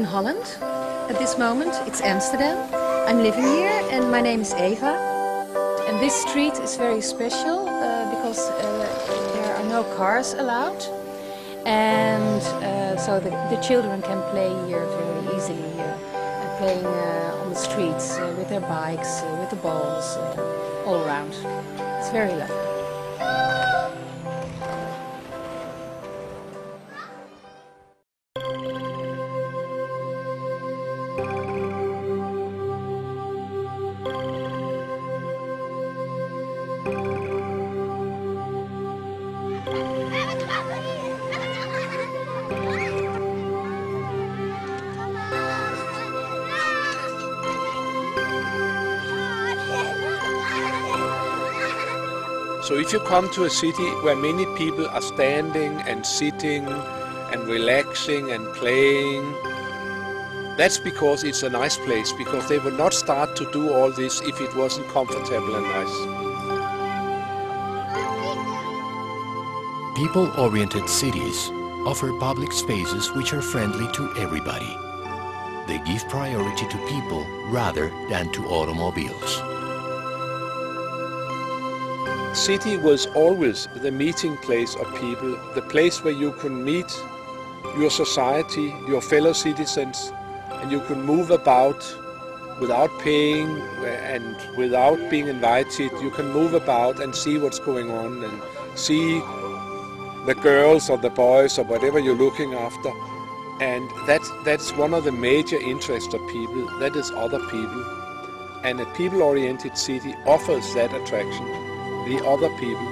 in Holland at this moment. It's Amsterdam. I'm living here and my name is Eva. And this street is very special because there are no cars allowed. And so the children can play here very easily, playing on the streets with their bikes, with the balls, all around. It's very lovely. So if you come to a city where many people are standing and sitting and relaxing and playing, that's because it's a nice place, because they would not start to do all this if it wasn't comfortable and nice. People-oriented cities offer public spaces which are friendly to everybody. They give priority to people rather than to automobiles. City was always the meeting place of people, the place where you can meet your society, your fellow citizens, and you can move about without paying and without being invited. You can move about and see what's going on and see the girls or the boys or whatever you're looking after. And that's one of the major interests of people, that is other people. And a people-oriented city offers that attraction. The other people.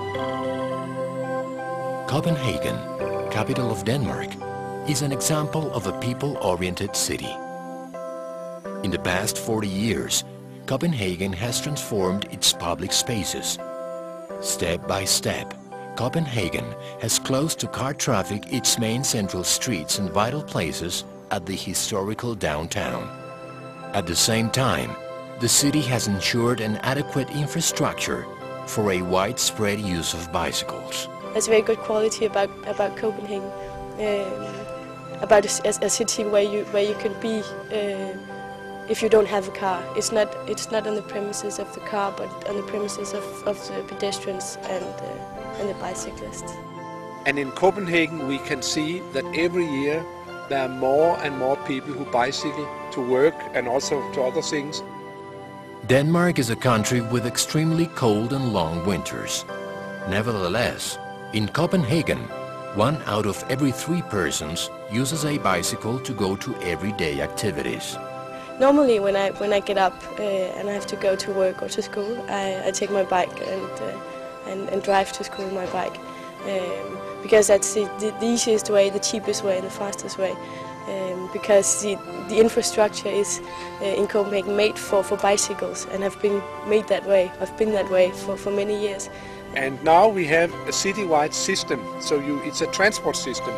Copenhagen, capital of Denmark, is an example of a people-oriented city. In the past 40 years, Copenhagen has transformed its public spaces. Step by step, Copenhagen has closed to car traffic its main central streets and vital places at the historical downtown. At the same time, the city has ensured an adequate infrastructure for a widespread use of bicycles. There's very good quality about Copenhagen, about a city where you can be if you don't have a car. It's not on the premises of the car, but on the premises of the pedestrians and the bicyclists. And in Copenhagen we can see that every year there are more and more people who bicycle to work and also to other things. Denmark is a country with extremely cold and long winters. Nevertheless, in Copenhagen, 1 out of every 3 persons uses a bicycle to go to everyday activities. Normally when I get up and I have to go to work or to school, I take my bike and drive to school on my bike. Because that's the easiest way, the cheapest way and the fastest way. Because the infrastructure is in Copenhagen made for bicycles and have been made that way. I've been that way for many years. And now we have a citywide system, so it's a transport system.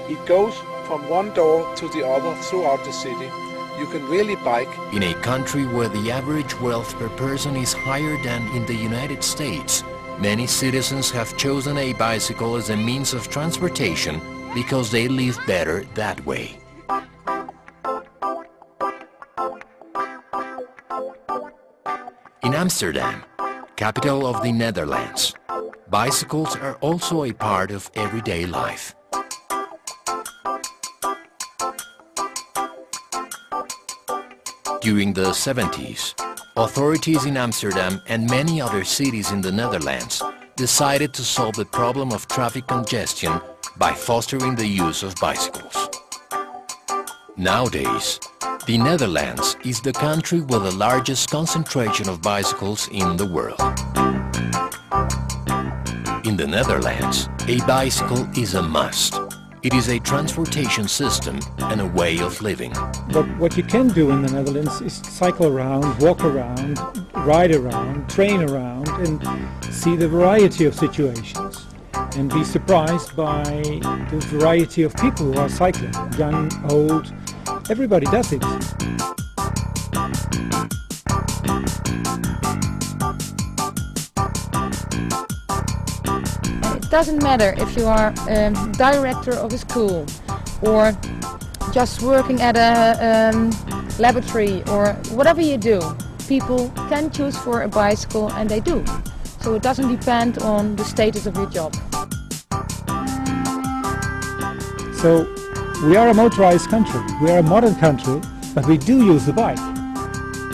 It goes from one door to the other throughout the city. You can really bike. In a country where the average wealth per person is higher than in the United States, many citizens have chosen a bicycle as a means of transportation because they live better that way. In Amsterdam, capital of the Netherlands, bicycles are also a part of everyday life. During the 70s, authorities in Amsterdam and many other cities in the Netherlands decided to solve the problem of traffic congestion by fostering the use of bicycles. Nowadays, the Netherlands is the country with the largest concentration of bicycles in the world. In the Netherlands, a bicycle is a must. It is a transportation system and a way of living. But what you can do in the Netherlands is cycle around, walk around, ride around, train around and see the variety of situations and be surprised by the variety of people who are cycling, young, old. Everybody does it. It doesn't matter if you are director of a school or just working at a laboratory or whatever you do, people can choose for a bicycle and they do. So it doesn't depend on the status of your job. So we are a motorized country, we are a modern country, but we do use the bike.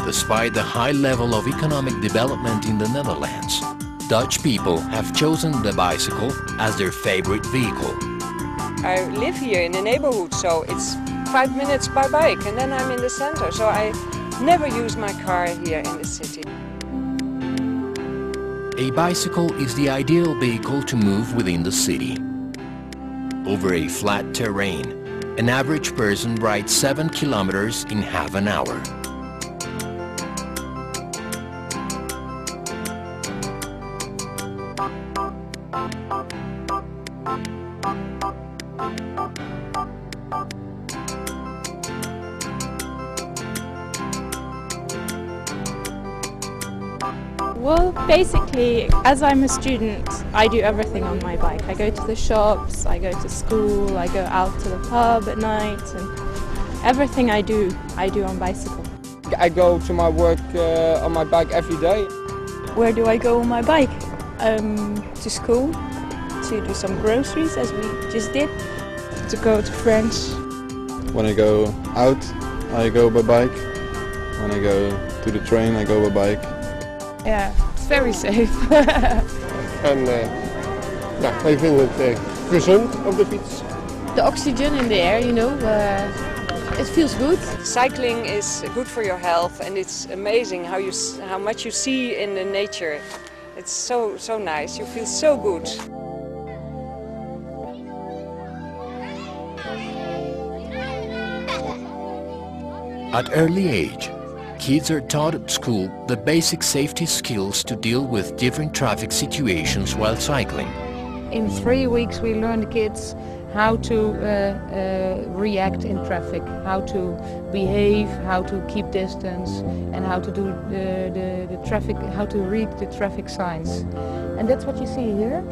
Despite the high level of economic development in the Netherlands, Dutch people have chosen the bicycle as their favorite vehicle. I live here in the neighborhood, so it's 5 minutes by bike and then I'm in the center, so I never use my car here in the city. A bicycle is the ideal vehicle to move within the city. Over a flat terrain, an average person rides 7 kilometers in half an hour. Well, basically, as I'm a student, I do everything on my bike. I go to the shops, I go to school, I go out to the pub at night, and everything I do on bicycle. I go to my work on my bike every day. Where do I go on my bike? To school, to do some groceries, as we just did, to go to friends. When I go out, I go by bike. When I go to the train, I go by bike. Yeah, it's very safe. En ja, wij vinden het gezond op de fiets. The oxygen in the air, you know, it feels good. Cycling is good for your health and it's amazing how much you see in the nature. It's so nice, you feel so good. At early age, kids are taught at school the basic safety skills to deal with different traffic situations while cycling. In 3 weeks we learn the kids how to react in traffic, how to behave, how to keep distance, and how to do the traffic, how to read the traffic signs. And that's what you see here.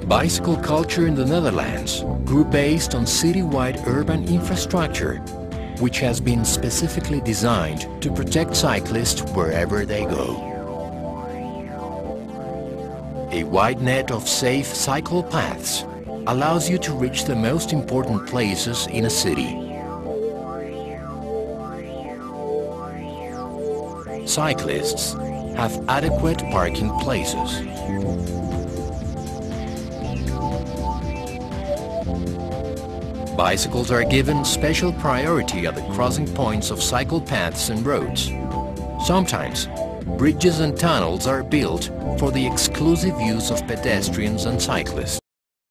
Bicycle culture in the Netherlands grew based on citywide urban infrastructure, which has been specifically designed to protect cyclists wherever they go. A wide net of safe cycle paths allows you to reach the most important places in a city. Cyclists have adequate parking places. Bicycles are given special priority at the crossing points of cycle paths and roads. Sometimes, bridges and tunnels are built for the exclusive use of pedestrians and cyclists.